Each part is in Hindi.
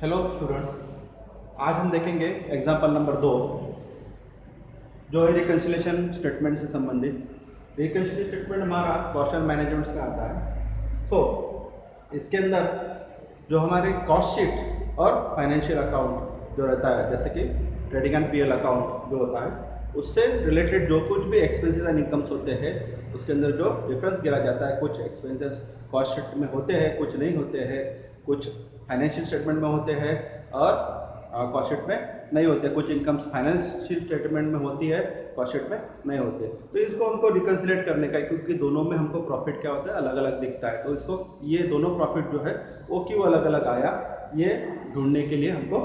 हेलो स्टूडेंट्स, आज हम देखेंगे एग्जाम्पल नंबर 2 जो है रिकन्सिलेशन स्टेटमेंट से संबंधित। रिकन्सिलेशन स्टेटमेंट हमारा कॉस्ट एंड मैनेजमेंट का आता है। तो इसके अंदर जो हमारे कॉस्ट शीट और फाइनेंशियल अकाउंट जो रहता है, जैसे कि ट्रेडिंग एंड पीएल अकाउंट जो होता है, उससे रिलेटेड जो कुछ भी एक्सपेंसेस एंड इनकम्स होते हैं उसके अंदर जो डिफरेंस गिरा जाता है। कुछ एक्सपेंसेस कॉस्ट शीट में होते हैं, कुछ नहीं होते हैं, कुछ फाइनेंशियल स्टेटमेंट में होते हैं और कॉस्ट शीट में नहीं होते। कुछ इनकम्स फाइनेंशियल स्टेटमेंट में होती है, कॉस्ट शीट में नहीं होते। तो इसको हमको रिकन्सिलेट करने का है, क्योंकि दोनों में हमको प्रॉफिट क्या होता है, अलग अलग दिखता है। तो इसको ये दोनों प्रॉफिट जो है वो क्यों अलग अलग आया, ये ढूंढने के लिए हमको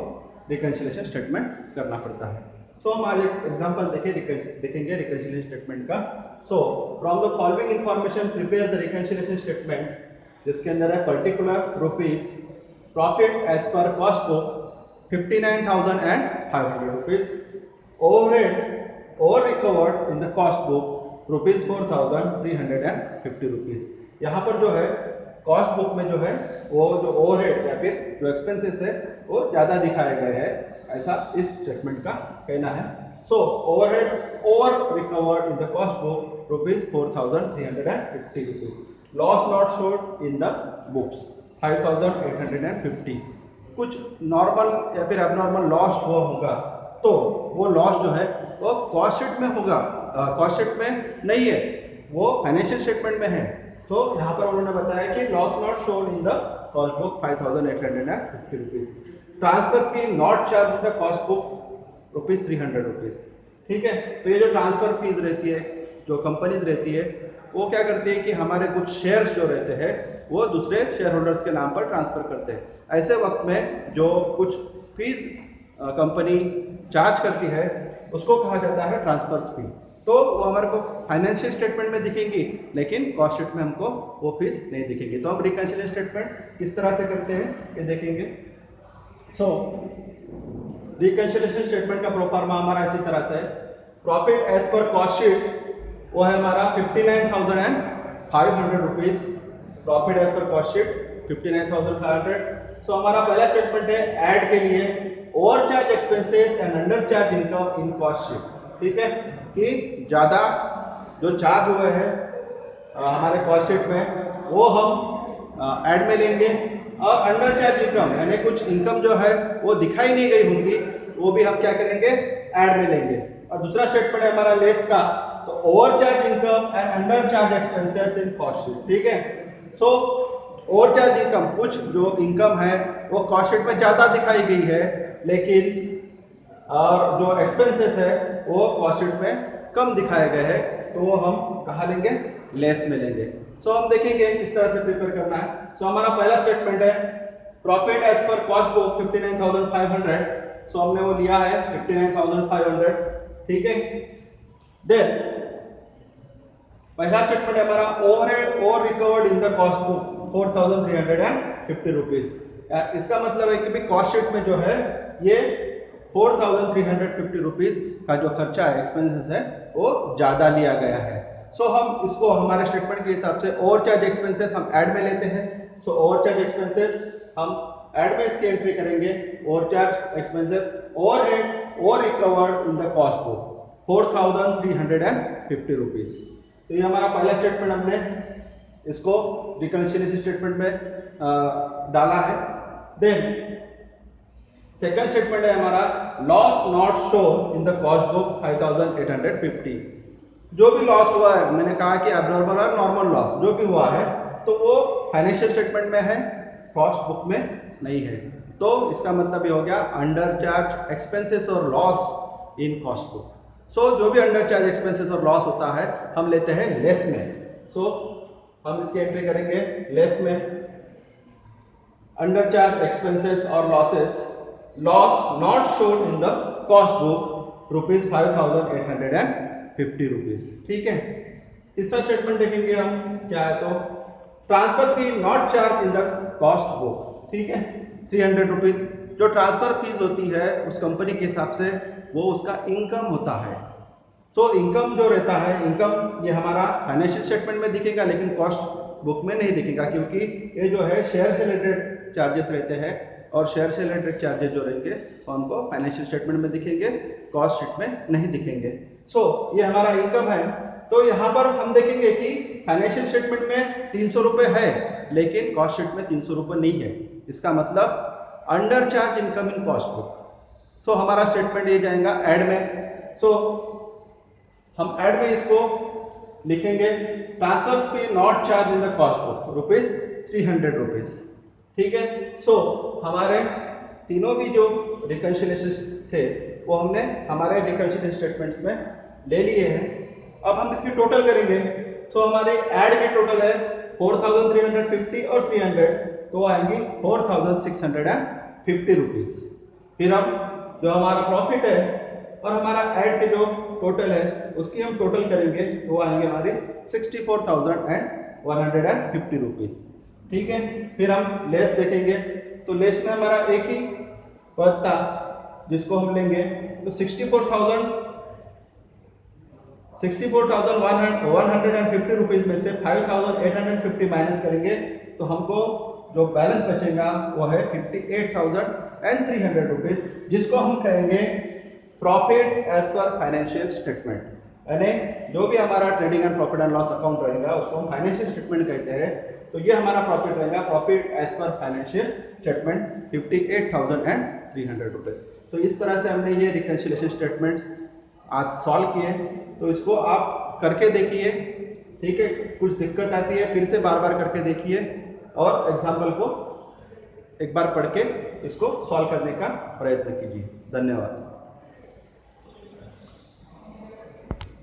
रिकन्सिलेशन स्टेटमेंट करना पड़ता है। सो हम आज एक एग्जांपल देखेंगे रिकन्सिलेशन स्टेटमेंट का। So from the following information prepare the reconciliation statement, जिसके अंदर है particular rupees profit as per cost book 59,500 rupees, overhead or recovered in the cost book rupees 4,350 rupees। यहाँ पर जो है कॉस्ट बुक में जो है वो जो ओवरहेड या फिर जो एक्सपेंसेस है वो ज़्यादा दिखाए गए हैं, ऐसा इस स्टेटमेंट का कहना है। सो ओवरहेड और recovered in the cost book rupees 4,350 rupees, loss not showed in the books 5,850। कुछ नॉर्मल या फिर एबनॉर्मल लॉस हुआ होगा तो वो लॉस जो है वो कॉस्ट शीट में होगा, कॉस्ट शीट में नहीं है, वो फाइनेंशियल स्टेटमेंट में है। तो यहाँ पर उन्होंने बताया कि loss not shown in the cost book 5,850 rupees, transfer fee not charge in the cost book rupees 300 rupees. ठीक है, तो ये जो ट्रांसफर फीस रहती है, जो कंपनीज रहती है, वो क्या करती है कि हमारे कुछ शेयर्स जो रहते हैं वो दूसरे शेयर होल्डर्स के नाम पर ट्रांसफर करते हैं। ऐसे वक्त में जो कुछ फीस कंपनी चार्ज करती है उसको कहा जाता है ट्रांसफर फी। तो वो हमारे को फाइनेंशियल स्टेटमेंट में दिखेंगी, लेकिन कॉस्ट शीट में हमको वो फीस नहीं दिखेगी। तो हम रिकन्सिलेशन स्टेटमेंट किस तरह से करते हैं ये देखेंगे। सो रिकन्सिलेशन स्टेटमेंट का प्रोफार्मा हमारा इसी तरह से है। Profit as per cost sheet वो है हमारा 59,500 rupees. Profit as per cost sheet 59,500। So हमारा पहला स्टेटमेंट है ऐड के लिए over charge expenses and under charge income in cost sheet. ठीक है, कि ज्यादा जो चार्ज हुए हैं हमारे कॉस्ट शीट में वो हम ऐड में लेंगे, और अंडर चार्ज इनकम यानी कुछ इनकम जो है वो दिखाई नहीं गई होंगी वो भी हम क्या करेंगे, ऐड में लेंगे। और दूसरा स्टेटमेंट है हमारा लेस का, तो over charge income and under charge expenses in cost sheet. ठीक है, सो ओवर चार्ज इनकम, कुछ जो इनकम है वो कॉस्ट शीट में ज्यादा दिखाई गई है, लेकिन और जो एक्सपेंसेस है वो कॉस्ट शीट में कम दिखाए गए हैं, तो वो हम कहाँ लेंगे, लेस में लेंगे। सो हम देखेंगे किस तरह से प्रिपेयर करना है। सो हमारा पहला स्टेटमेंट है profit as per cost book 59,500। So हमने वो लिया है 59,500। ठीक है, देन पहला स्टेटमेंट है हमारा ओवरहेड और recovered in the cost book 4,350 rupees. इसका मतलब है कि भाई कॉस्ट शीट में जो है ये 4,350 रुपीज का जो खर्चा है, एक्सपेंसेस है, वो ज्यादा लिया गया है। सो हम इसको हमारे स्टेटमेंट के हिसाब से ओवर चार्ज एक्सपेंसेस हम ऐड में लेते हैं। सो ओवर चार्ज एक्सपेंसेस हम ऐड में इसकी एंट्री करेंगे, ओवर चार्ज एक्सपेंसेस ओवरहेड और recovered in the cost book 4,350 rupees. तो ये हमारा पहला स्टेटमेंट, हमने इसको रिकन्सिलेशन स्टेटमेंट में डाला है। देन सेकंड स्टेटमेंट है हमारा loss not shown in the cost book 5,850। जो भी लॉस हुआ है, मैंने कहा कि एब्नॉर्मल और नॉर्मल लॉस जो भी हुआ है तो वो फाइनेंशियल स्टेटमेंट में है, कॉस्ट बुक में नहीं है। तो इसका मतलब ये हो गया अंडर चार्ज एक्सपेंसेस और लॉस इन कॉस्ट बुक। सो जो भी अंडर चार्ज एक्सपेंसेस और लॉस होता है हम लेते हैं लेस में। सो हम इसकी एंट्री करेंगे लेस में। अंडर चार्ज एक्सपेंसेस और losses, loss not shown in the cost book rupees 5,850 rupees. ठीक है, तीसरा स्टेटमेंट देखेंगे हम क्या है, तो transfer fee not charge in the cost book. ठीक है, 300 रुपीज। जो ट्रांसफर फीस होती है उस कंपनी के हिसाब से वो उसका इनकम होता है। तो इनकम जो रहता है, इनकम ये हमारा फाइनेंशियल स्टेटमेंट में दिखेगा लेकिन कॉस्ट बुक में नहीं दिखेगा, क्योंकि ये जो है शेयर से रिलेटेड चार्जेस रहते हैं, और शेयर से रिलेटेड चार्जेस जो रहेंगे वो हमको फाइनेंशियल स्टेटमेंट में दिखेंगे, कॉस्ट शीट में नहीं दिखेंगे। सो ये हमारा इनकम है। तो यहाँ पर हम देखेंगे कि फाइनेंशियल स्टेटमेंट में 300 रुपये है, लेकिन कॉस्ट शीट में 300 रुपये नहीं है। इसका मतलब under charge income in cost book. So हमारा स्टेटमेंट ये जाएगा ऐड में। सो हम ऐड में इसको लिखेंगे transfer fee not charge in the cost book ₹300 rupees. ठीक है। सो हमारे तीनों भी जो रिकन्सिलिएशन थे वो हमने हमारे रिकन्सिलिएशन स्टेटमेंट्स में ले लिए हैं। अब हम इसकी टोटल करेंगे। तो हमारे ऐड की टोटल है 4350 और 300, तो आएंगी 4650 रुपीज। फिर अब जो हमारा प्रॉफिट है और हमारा ऐड के जो टोटल है उसकी हम टोटल करेंगे तो वो आएंगे हमारे 64,150 रुपीज। ठीक है। फिर हम लेस देखेंगे, तो लेस में हमारा एक ही पद था जिसको हम लेंगे, तो 64,150 रुपीज में से 5,850 माइनस करेंगे तो हमको जो बैलेंस बचेगा वो है 58,300 रुपीज, जिसको हम कहेंगे profit as per financial statement. यानी जो भी हमारा trading and profit and loss account रहेगा उसको हम फाइनेंशियल स्टेटमेंट कहते हैं। तो ये हमारा प्रॉफिट रहेगा, profit as per financial statement 58,300 rupees. तो इस तरह से हमने ये रिकन्सिलिएशन स्टेटमेंट्स आज सॉल्व किए। तो इसको आप करके देखिए। ठीक है। कुछ दिक्कत आती है फिर से बार बार करके देखिए और एग्जाम्पल को एक बार पढ़ के इसको सॉल्व करने का प्रयत्न कीजिए। धन्यवाद।